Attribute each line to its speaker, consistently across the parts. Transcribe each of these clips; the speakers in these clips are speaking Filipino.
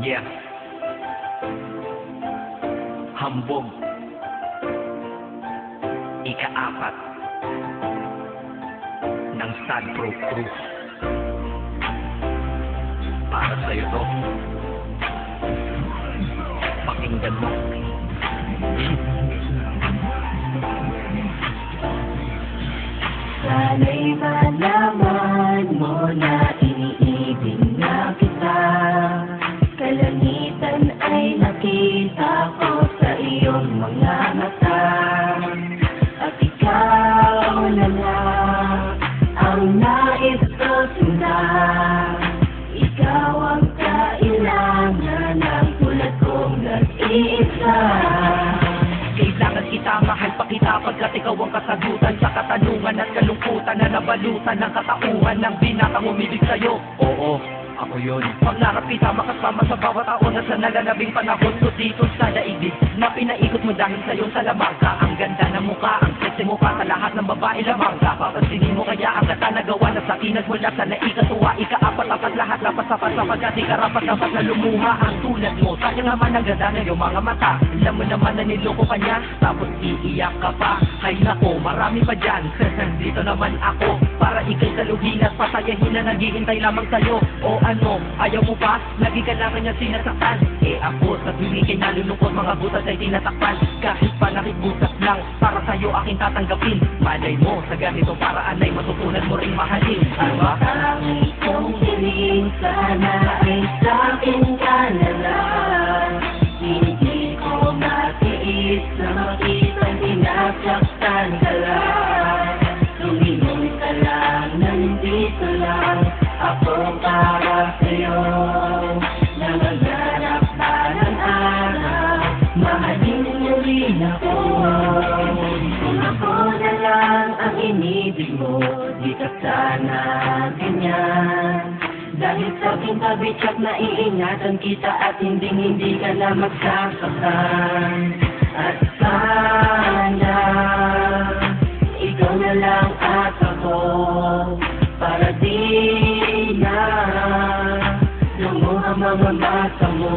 Speaker 1: Yeah. Hambog. Ika-4 ng Sad Pro Crew. Para sa'yo to. Pakinggan mo.
Speaker 2: Sana'y malaman mo na iniibig na kita. Kalangitan ay nakita ko sa iyong mga mata. At ikaw na lang ang nais ko sundan. Ikaw ang kailangan ng tulad kong nag-iisa.
Speaker 1: Kailangan kita, mahal pa kita pagkat ikaw ang kasagutan sa katanungan at kalungkutan na nabalutan ng katauhan ng binatang umibig sa'yo. Oo, ako yun. Paglarap kita makasama sa bawat tao na sa nalalabing panahon ko dito sa daigdig na pinaikot mo dahil sa'yo sa lamang ka. Ang ganda ng mukha, ang sexy mukha sa lahat ng babae lamang ka. Papansinin mo kaya ang kata nagawa na sa kinag mula sa naikatuwa. Ika-4 lahat lapas sa sapagkat di karapat dapat na lumuha ang tulad mo. Sayang naman ang ganda na iyong mga mata. Alam mo naman na niloko ka niya, tapos iiyak ka pa. Hay nako, marami pa dyan. Dito naman ako para ikay saluhin at pasayahin na naghihintay lamang sa'yo. O ano, ayaw mo pa? Lagi ka lang kanya sinasaktan. Eh ako, sa tuwing kay nalulungkot, mga butas ay tinatakpan. Kahit pa nakibutas lang, para sa'yo aking tatanggapin. Malay mo, sa ganito paraan ay matutunan mo ring mahalin. Diba?
Speaker 2: Ang ikong hiling sana ay sa'kin ka na lang. Hindi ko matiis na makitang sinasaktan ka lang. Lumingon ka lang, nandito lang ako para sa'yo. Nangangarap pa ng araw, mahalin mo rin ako. Kung ako na lang ang inibig mo, di ka sana ganyan. Dahil sa aking kabitsak na iingatan kita at hindi ka na magsasaktan. At sana ikaw na lang at ako, para di na lumuha mga mata mo.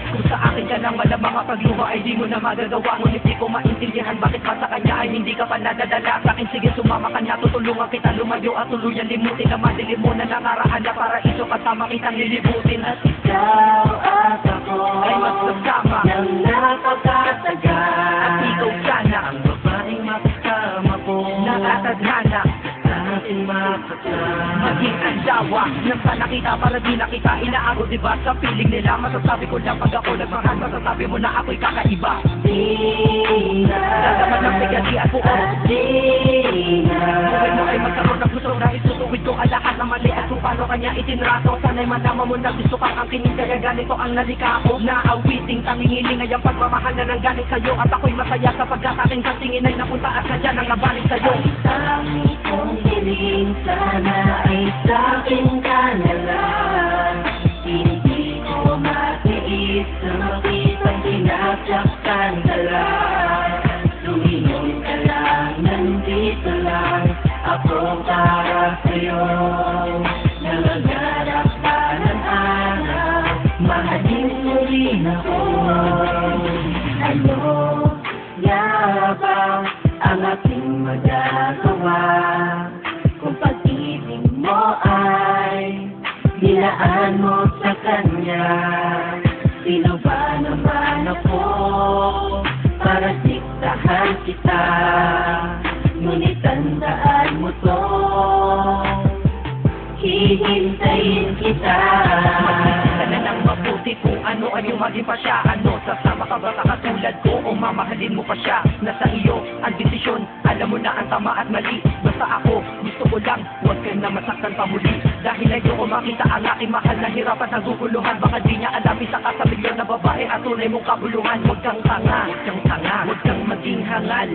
Speaker 1: Kung sa akin ka lang wala mga pagluha ay di mo na magagawa. Ngunit di ko maintindihan bakit pa sa kanya ay hindi ka pa nadadala. Sa akin sige sumama ka niya, tutulungan kita lumayo at tuluyan limutin na madilim mo na nakaraan na paraiso kasama kitang lilibutin. At
Speaker 2: Ikaw at ako
Speaker 1: ay magsasama
Speaker 2: ng napakatagal.
Speaker 1: at ikaw sana
Speaker 2: Ang babaeng makasama ko
Speaker 1: nakatadhana
Speaker 2: ating makasama.
Speaker 1: maging andawa nang sana kita para di na kita inaaro. Diba sa feeling nila masasabi ko lang pag ako nagmahal, masasabi mo na ako'y kakaiba.
Speaker 2: Di na
Speaker 1: Lalaman ng sigati at buo
Speaker 2: di na
Speaker 1: buhay mo ay magkaroon ng gusto na itutuwid ko ang lahat na mali at kung paano kanya itinrato. Sana'y malaman mo na gusto kang ang kinig kaya ganito ang nalika ko. Naawiting tangingiling ay ang pagmamahal na nang galing sa'yo. At ako'y masaya sapagkat aking kasingin ay napunta at sadya nang nabalik sa'yo.
Speaker 2: Ang ikong hiling sana ay sa'kin ka na lang. Hindi ko matiis na makitang sinasaktan ka lang. Lumingon ka lang, nandito lang ako para sa'yo. Nangangarap pa ng araw, mahalin mo rin ako. Ano nga ba ang ating magagawa kung pag-ibig mo ay nilaan mo sa kanya? Sino ba naman ako para siktahan kita? Ngunit tandaan mo to, hihintayin kita.
Speaker 1: Mag-isip ka na ng mabuti kung ano ay yung maging pa siya. Ano, sasama ka ba sa katulad ko o mamahalin mo pa siya? Nasa iyo ang desisyon, alam mo na ang tama at mali. Basta ako, gusto ko lang, huwag ka na masaktan pa muli. Dahil ayoko makita ang aking mahal na hirap at naguguluhan. Baka di niya alam isa ka sa milyon na babae at tunay mong kabuluhan. Huwag kang tanga, huwag kang tanga, huwag kang maging hangal.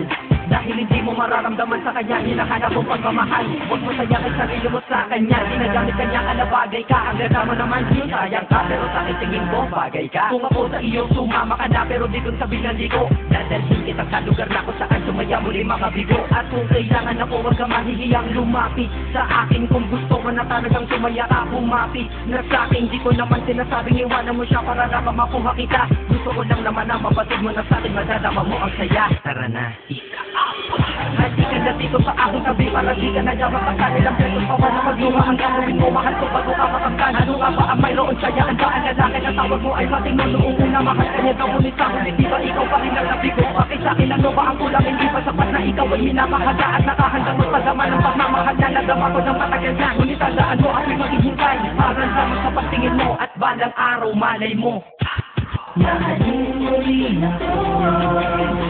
Speaker 1: Dahil hindi mo mararamdaman sa kanya hinahanap mo pagmamahal. Huwag mo sayangin sarili mo sa kanya. Ginagamit kanya ka na bagay ka. Ang ganda mo naman yun, sayang ka. Pero sa akin tingin ko, bagay ka. Kung ako sa iyo, sumama ka na. Pero di dun sa binali ko, dadalhin kita sa lugar na kung saan sumaya muli mga bigo. At kung kailangan ako, huwag ka mahihiyang lumapit sa akin. Kung gusto mo na talagang sumaya ka, bumapit na sa akin. Di ko naman sinasabing iwanan mo siya para naman makuha kita. Gusto ko lang naman na mapatid mo na sa akin, madadama mo ang saya. Tara na, ika-up. Hati ka na dito sa aking tabi para di ka na yamak ang kanilang besos pa na magluha ang gagawin mo. Mahal ko bago ka makangkan. Ano nga ba ang mayroon sayaan ba ang lalaki na tawag mo ay matingin noong una mahal ka niya. Ngunit sa huli di ba ikaw pa rin ang sabi ko? Bakit sa akin ano ba ang kulang? Hindi ba sapat na ikaw ay minamahal at nakahandang magpadama ng pagmamahal na nadama ko ng matagal na. Ngunit tandaan mo ako'y maghihintay para lamang sa pagtingin mo at balang araw malay mo
Speaker 2: Mahalin mo rin ako.